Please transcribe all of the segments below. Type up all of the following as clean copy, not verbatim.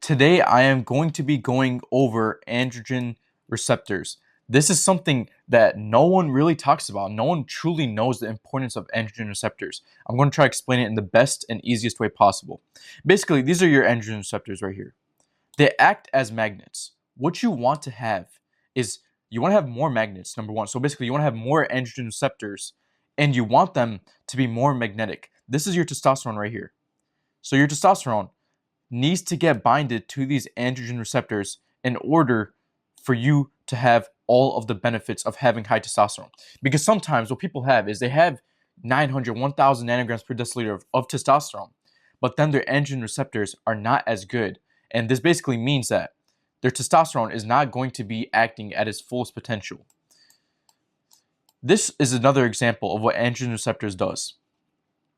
Today, I am going to be going over androgen receptors. This is something that no one really talks about. No one truly knows the importance of androgen receptors. I'm going to try to explain it in the best and easiest way possible. Basically, these are your androgen receptors right here. They act as magnets. What you want to have is you want to have more magnets, number one. So basically, you want to have more androgen receptors and you want them to be more magnetic. This is your testosterone right here. So your testosterone needs to get binded to these androgen receptors in order for you to have all of the benefits of having high testosterone. Because sometimes what people have is they have 900, 1000 nanograms per deciliter of testosterone, but then their androgen receptors are not as good. And this basically means that their testosterone is not going to be acting at its fullest potential. This is another example of what androgen receptors does.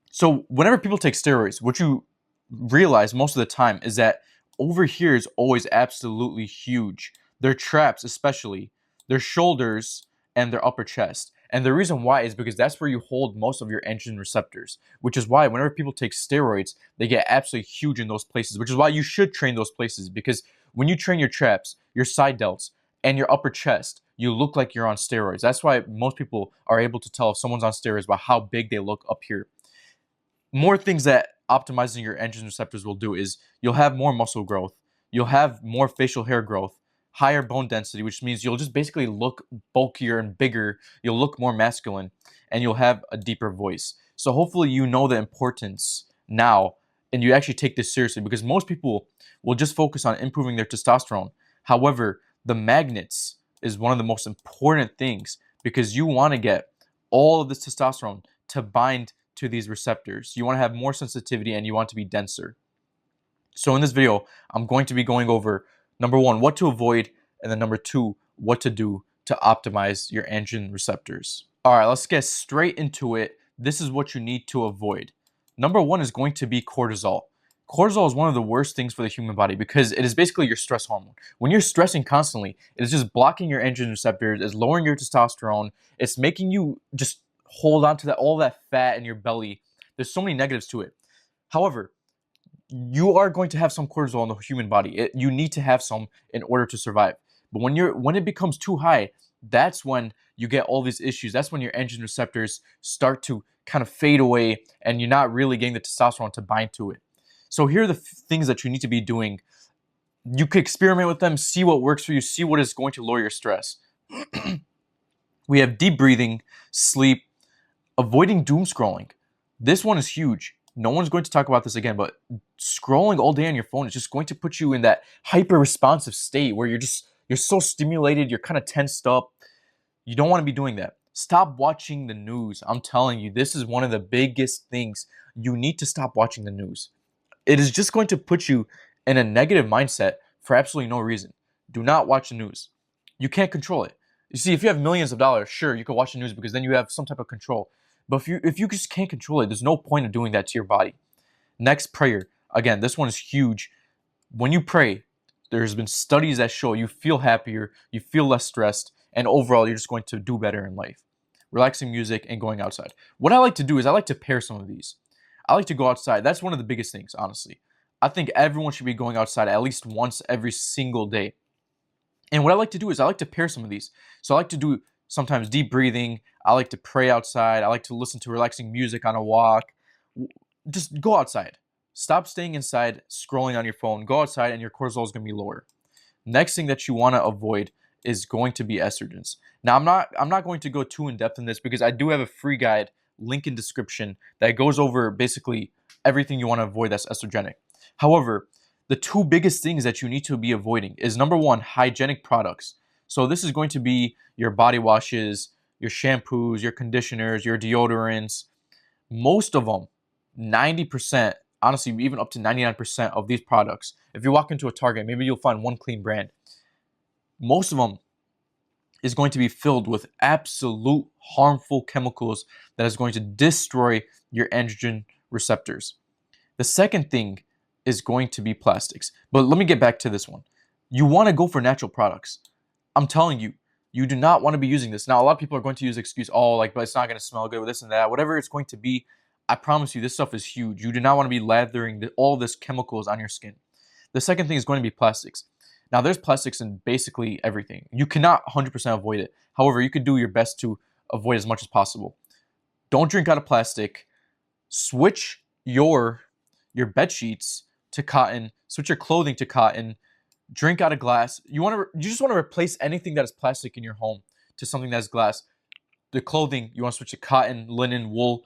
So whenever people take steroids, what you realize most of the time is that over here is always absolutely huge. Their traps, especially their shoulders and their upper chest. And the reason why is because that's where you hold most of your androgen receptors, which is why whenever people take steroids, they get absolutely huge in those places, which is why you should train those places. Because when you train your traps, your side delts, and your upper chest, you look like you're on steroids. That's why most people are able to tell if someone's on steroids by how big they look up here. More things that optimizing your androgen receptors will do is you'll have more muscle growth, you'll have more facial hair growth, higher bone density, which means you'll just basically look bulkier and bigger, you'll look more masculine, and you'll have a deeper voice. So hopefully you know the importance now and you actually take this seriously, because most people will just focus on improving their testosterone. However, the magnets is one of the most important things, because you want to get all of this testosterone to bind to these receptors. You want to have more sensitivity and you want to be denser. So in this video, I'm going to be going over number one, what to avoid, and then number two, what to do to optimize your androgen receptors. All right, let's get straight into it. This is what you need to avoid. Number one is going to be cortisol. Cortisol is one of the worst things for the human body because it is basically your stress hormone. When you're stressing constantly, it is just blocking your androgen receptors, it's lowering your testosterone, it's making you just hold on to all that fat in your belly. There's so many negatives to it. However, you are going to have some cortisol in the human body. You need to have some in order to survive. But when it becomes too high, that's when you get all these issues. That's when your androgen receptors start to kind of fade away and you're not really getting the testosterone to bind to it. So here are the things that you need to be doing. You could experiment with them, see what works for you, see what is going to lower your stress. We have deep breathing, sleep, avoiding doom scrolling. This one is huge. No one's going to talk about this again, but scrolling all day on your phone is just going to put you in that hyper-responsive state where you're so stimulated, you're kind of tensed up. You don't want to be doing that. Stop watching the news. I'm telling you, this is one of the biggest things. You need to stop watching the news. It is just going to put you in a negative mindset for absolutely no reason. Do not watch the news. You can't control it. You see, if you have millions of dollars, sure, you can watch the news because then you have some type of control. But if you just can't control it, there's no point of doing that to your body. Next, prayer. Again, this one is huge. When you pray, there's been studies that show you feel happier, you feel less stressed, and overall, you're just going to do better in life. Relaxing music and going outside. What I like to do is I like to pair some of these. I like to go outside. That's one of the biggest things, honestly. I think everyone should be going outside at least once every single day. And what I like to do is I like to pair some of these. So I like to do sometimes deep breathing. I like to pray outside. I like to listen to relaxing music on a walk. Just go outside. Stop staying inside, scrolling on your phone. Go outside and your cortisol is going to be lower. Next thing that you want to avoid is going to be estrogens. Now, I'm not going to go too in depth in this because I do have a free guide, link in description, that goes over basically everything you want to avoid that's estrogenic. However, the two biggest things that you need to be avoiding is number one, hygienic products. So this is going to be your body washes, your shampoos, your conditioners, your deodorants. Most of them, 90%, honestly, even up to 99% of these products, if you walk into a Target, maybe you'll find one clean brand. Most of them is going to be filled with absolute harmful chemicals that is going to destroy your androgen receptors. The second thing is going to be plastics. But let me get back to this one. You want to go for natural products. I'm telling you, you do not want to be using this. Now, a lot of people are going to use the excuse, oh, like, but it's not going to smell good with this and that. Whatever it's going to be, I promise you, this stuff is huge. You do not want to be lathering all this chemicals on your skin. The second thing is going to be plastics. Now, there's plastics in basically everything. You cannot 100% avoid it. However, you could do your best to avoid as much as possible. Don't drink out of plastic. Switch your bed sheets to cotton. Switch your clothing to cotton. Drink out of glass. You just want to replace anything that is plastic in your home to something that is glass. The clothing, you want to switch to cotton, linen, wool.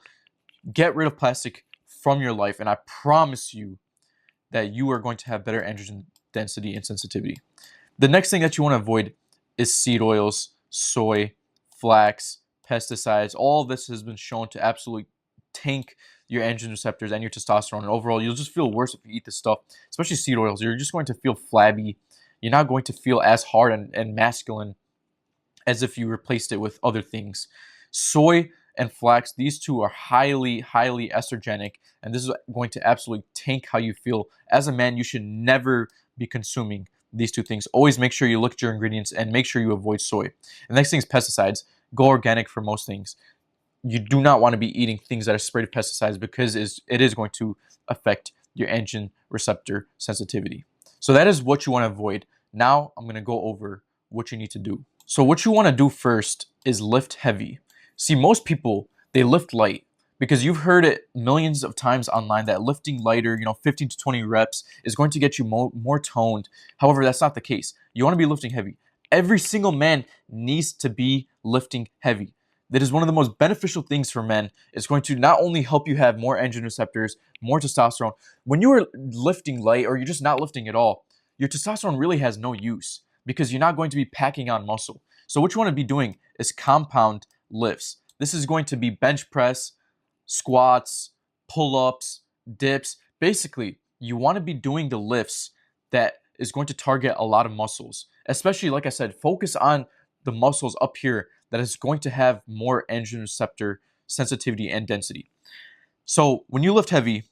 Get rid of plastic from your life, and I promise you that you are going to have better androgen density and sensitivity. The next thing that you want to avoid is seed oils, soy, flax, pesticides. All of this has been shown to absolutely tank your androgen receptors and your testosterone. And overall, you'll just feel worse if you eat this stuff, especially seed oils. You're just going to feel flabby. You're not going to feel as hard and masculine as if you replaced it with other things. Soy and flax, these two are highly, highly estrogenic, and this is going to absolutely tank how you feel. As a man, you should never be consuming these two things. Always make sure you look at your ingredients and make sure you avoid soy. The next thing is pesticides. Go organic for most things. You do not want to be eating things that are sprayed with pesticides because it is going to affect your androgen receptor sensitivity. So that is what you want to avoid. Now I'm going to go over what you need to do. So what you want to do first is lift heavy. See, most people, they lift light because you've heard it millions of times online that lifting lighter, 15 to 20 reps is going to get you more toned. However, that's not the case. You want to be lifting heavy. Every single man needs to be lifting heavy. That is one of the most beneficial things for men. It's going to not only help you have more androgen receptors, more testosterone. When you are lifting light or you're just not lifting at all, your testosterone really has no use because you're not going to be packing on muscle. So what you want to be doing is compound lifts. This is going to be bench press, squats, pull-ups, dips. Basically, you want to be doing the lifts that is going to target a lot of muscles. Especially, like I said, focus on the muscles up here that is going to have more androgen receptor sensitivity and density. So when you lift heavy,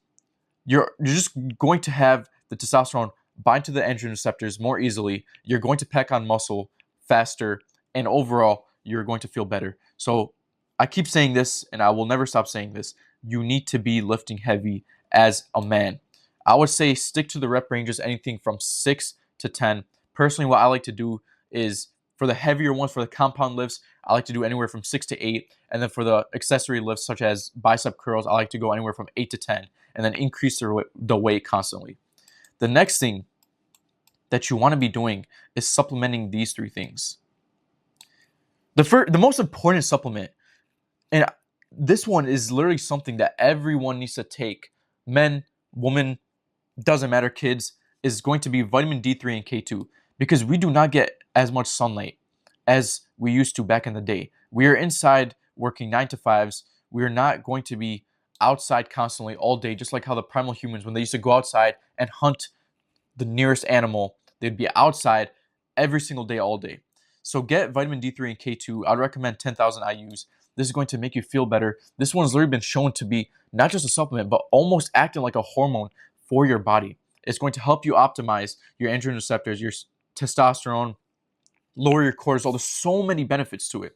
you're just going to have the testosterone bind to the androgen receptors more easily. You're going to pack on muscle faster, and overall, you're going to feel better. So I keep saying this, and I will never stop saying this. You need to be lifting heavy as a man. I would say stick to the rep ranges, anything from 6 to 10. Personally, what I like to do is for the heavier ones, for the compound lifts, I like to do anywhere from 6 to 8. And then for the accessory lifts, such as bicep curls, I like to go anywhere from 8 to 10 and then increase the weight constantly. The next thing that you want to be doing is supplementing these three things. The most important supplement, and this one is literally something that everyone needs to take, men, women, doesn't matter, kids, is going to be vitamin D3 and K2 because we do not get as much sunlight as we used to back in the day. We are inside working 9 to 5s. We are not going to be outside constantly all day, just like how the primal humans, when they used to go outside and hunt the nearest animal, they'd be outside every single day, all day. So get vitamin D3 and K2. I'd recommend 10,000 IUs. This is going to make you feel better. This one's literally been shown to be not just a supplement, but almost acting like a hormone for your body. It's going to help you optimize your androgen receptors, your testosterone, lower your cortisol. There's so many benefits to it.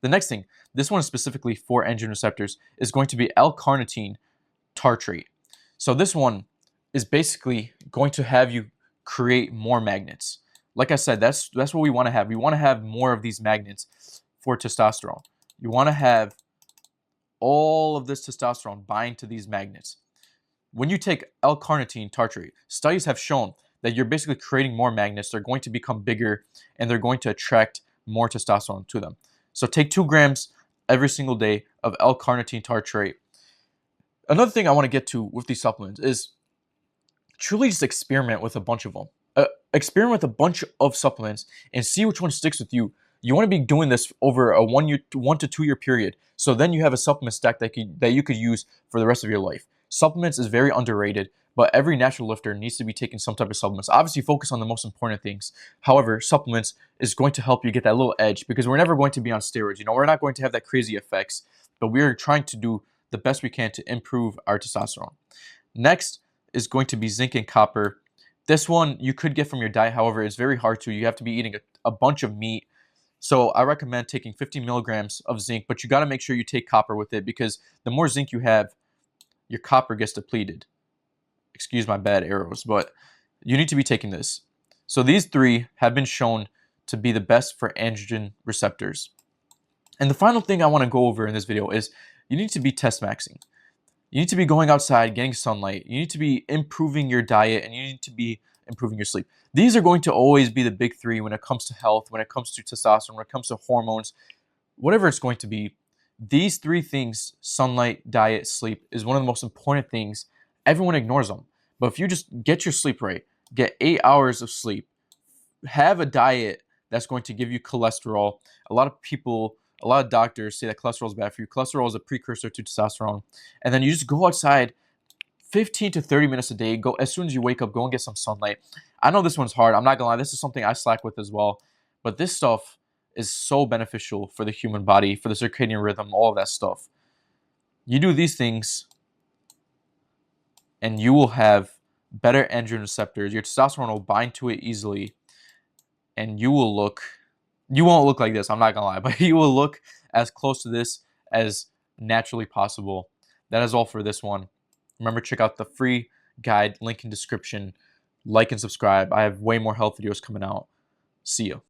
The next thing, this one is specifically for androgen receptors, is going to be L-carnitine tartrate. So this one is basically going to have you create more magnets. Like I said, that's what we want to have. We want to have more of these magnets for testosterone. You want to have all of this testosterone bind to these magnets. When you take L-carnitine tartrate, studies have shown that you're basically creating more magnets. They're going to become bigger and they're going to attract more testosterone to them. So take 2 grams every single day of L-carnitine tartrate. Another thing I want to get to with these supplements is truly just experiment with a bunch of them. Experiment with a bunch of supplements and see which one sticks with you. You want to be doing this over a 1 to 2 year period. So then you have a supplement stack that you could use for the rest of your life. Supplements is very underrated, but every natural lifter needs to be taking some type of supplements. Obviously, focus on the most important things. However, supplements is going to help you get that little edge because we're never going to be on steroids. We're not going to have that crazy effects, but we are trying to do the best we can to improve our testosterone. Next is going to be zinc and copper. This one you could get from your diet. However, it's very hard to. You have to be eating a bunch of meat. So I recommend taking 50 milligrams of zinc, but you got to make sure you take copper with it because the more zinc you have, your copper gets depleted. Excuse my bad arrows, but you need to be taking this. So these three have been shown to be the best for androgen receptors. And the final thing I want to go over in this video is you need to be test maxing. You need to be going outside, getting sunlight. You need to be improving your diet, and you need to be improving your sleep. These are going to always be the big three when it comes to health, when it comes to testosterone, when it comes to hormones, whatever it's going to be. These three things, sunlight, diet, sleep, is one of the most important things. Everyone ignores them. But if you just get your sleep right, get 8 hours of sleep, have a diet that's going to give you cholesterol. A lot of doctors say that cholesterol is bad for you. Cholesterol is a precursor to testosterone. And then you just go outside 15 to 30 minutes a day. Go as soon as you wake up, go and get some sunlight. I know this one's hard. I'm not gonna lie. This is something I slack with as well. But this stuff is so beneficial for the human body, for the circadian rhythm, all of that stuff. You do these things, and you will have better androgen receptors. Your testosterone will bind to it easily, and you won't look like this, I'm not gonna lie, but you will look as close to this as naturally possible. That is all for this one. Remember, check out the free guide, link in description. Like and subscribe. I have way more health videos coming out. See ya.